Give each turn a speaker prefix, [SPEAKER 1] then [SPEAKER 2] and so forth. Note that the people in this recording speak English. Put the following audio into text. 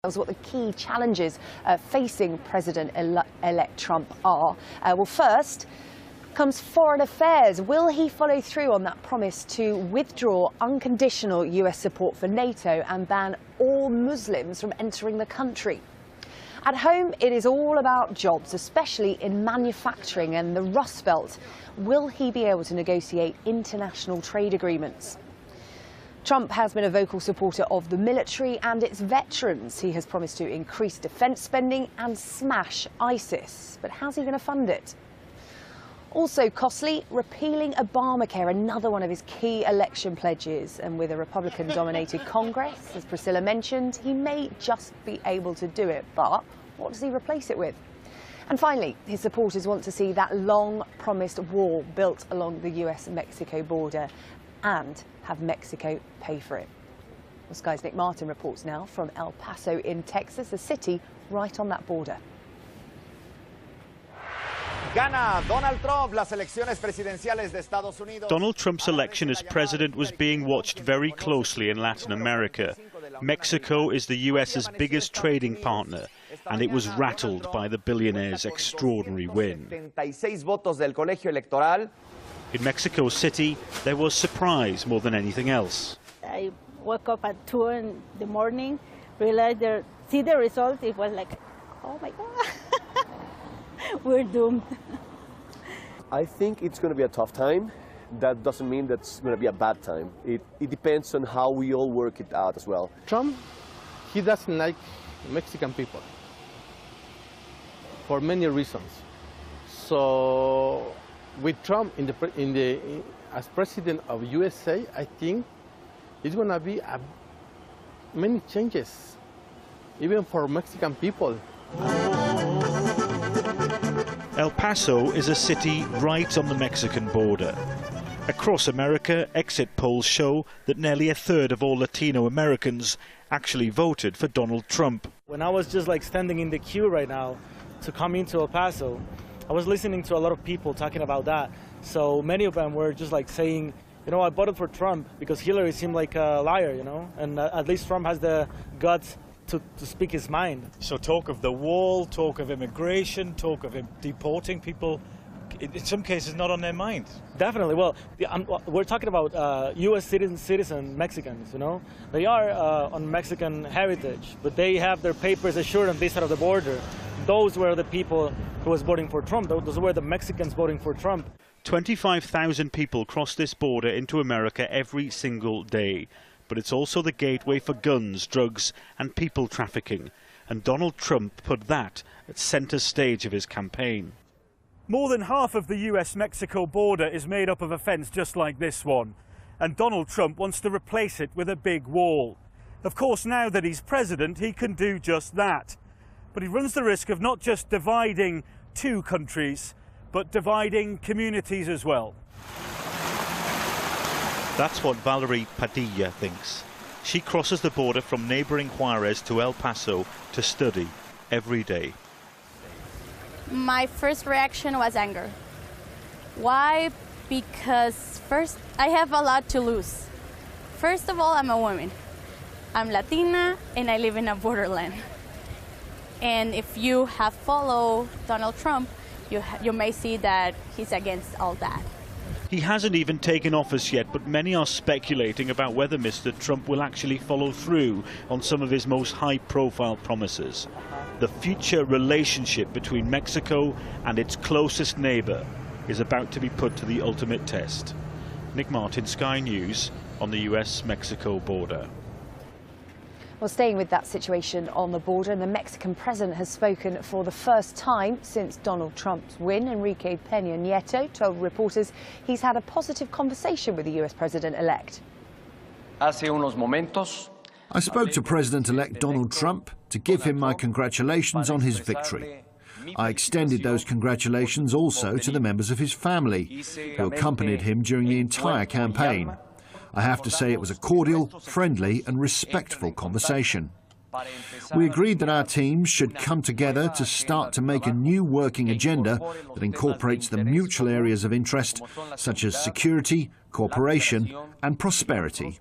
[SPEAKER 1] What the key challenges facing President-elect Trump are. Well, first comes foreign affairs. Will he follow through on that promise to withdraw unconditional U.S. support for NATO and ban all Muslims from entering the country? At home, it is all about jobs, especially in manufacturing and the Rust Belt. Will he be able to negotiate international trade agreements? Trump has been a vocal supporter of the military and its veterans. He has promised to increase defence spending and smash ISIS. But how's he going to fund it? Also costly, repealing Obamacare, another one of his key election pledges. And with a Republican-dominated Congress, as Priscilla mentioned, he may just be able to do it. But what does he replace it with? And finally, his supporters want to see that long-promised wall built along the US-Mexico border and have Mexico pay for it. Well, Sky's Nick Martin reports now from El Paso in Texas, a city right on that border.
[SPEAKER 2] Donald Trump's election as president was being watched very closely in Latin America. Mexico is the US's biggest trading partner, and it was rattled by the billionaire's extraordinary win. In Mexico City, there was surprise more than anything else.
[SPEAKER 3] I woke up at 2 in the morning, realized see the result. It was like, oh my God, we're doomed.
[SPEAKER 4] I think it's going to be a tough time. That doesn't mean that's going to be a bad time. It depends on how we all work it out as well.
[SPEAKER 5] Trump, he doesn't like Mexican people for many reasons. So with Trump as president of USA, I think it's going to be many changes, even for Mexican people.
[SPEAKER 2] El Paso is a city right on the Mexican border. Across America, exit polls show that nearly a third of all Latino Americans actually voted for Donald Trump.
[SPEAKER 6] When I was just like standing in the queue right now to come into El Paso, I was listening to a lot of people talking about that. So many of them were just like saying, you know, I voted for Trump because Hillary seemed like a liar, you know, and at least Trump has the guts to speak his mind.
[SPEAKER 7] So talk of the wall, talk of immigration, talk of deporting people, in some cases not on their mind.
[SPEAKER 6] Definitely. Well, we're talking about U.S. citizen Mexicans, you know. They are on Mexican heritage, but they have their papers assured on this side of the border. Those were the people who was voting for Trump. Those were the Mexicans voting for Trump.
[SPEAKER 2] 25,000 people cross this border into America every single day. But it's also the gateway for guns, drugs and people trafficking. And Donald Trump put that at centre stage of his campaign.
[SPEAKER 8] More than half of the US-Mexico border is made up of a fence just like this one. And Donald Trump wants to replace it with a big wall. Of course, now that he's president, he can do just that. But he runs the risk of not just dividing two countries, but dividing communities as well.
[SPEAKER 2] That's what Valerie Padilla thinks. She crosses the border from neighbouring Juarez to El Paso to study every day.
[SPEAKER 9] My first reaction was anger. Why? Because first, I have a lot to lose. First of all, I'm a woman. I'm Latina and I live in a borderland. And if you have followed Donald Trump, you may see that he's against all that.
[SPEAKER 2] He hasn't even taken office yet, but many are speculating about whether Mr. Trump will actually follow through on some of his most high-profile promises. The future relationship between Mexico and its closest neighbour is about to be put to the ultimate test. Nick Martin, Sky News, on the US-Mexico border.
[SPEAKER 1] Well, staying with that situation on the border, and the Mexican president has spoken for the first time since Donald Trump's win. Enrique Pena Nieto told reporters he's had a positive conversation with the US president-elect.
[SPEAKER 10] I spoke to President-elect Donald Trump to give him my congratulations on his victory. I extended those congratulations also to the members of his family, who accompanied him during the entire campaign. I have to say it was a cordial, friendly and respectful conversation. We agreed that our teams should come together to start to make a new working agenda that incorporates the mutual areas of interest, such as security, cooperation and prosperity.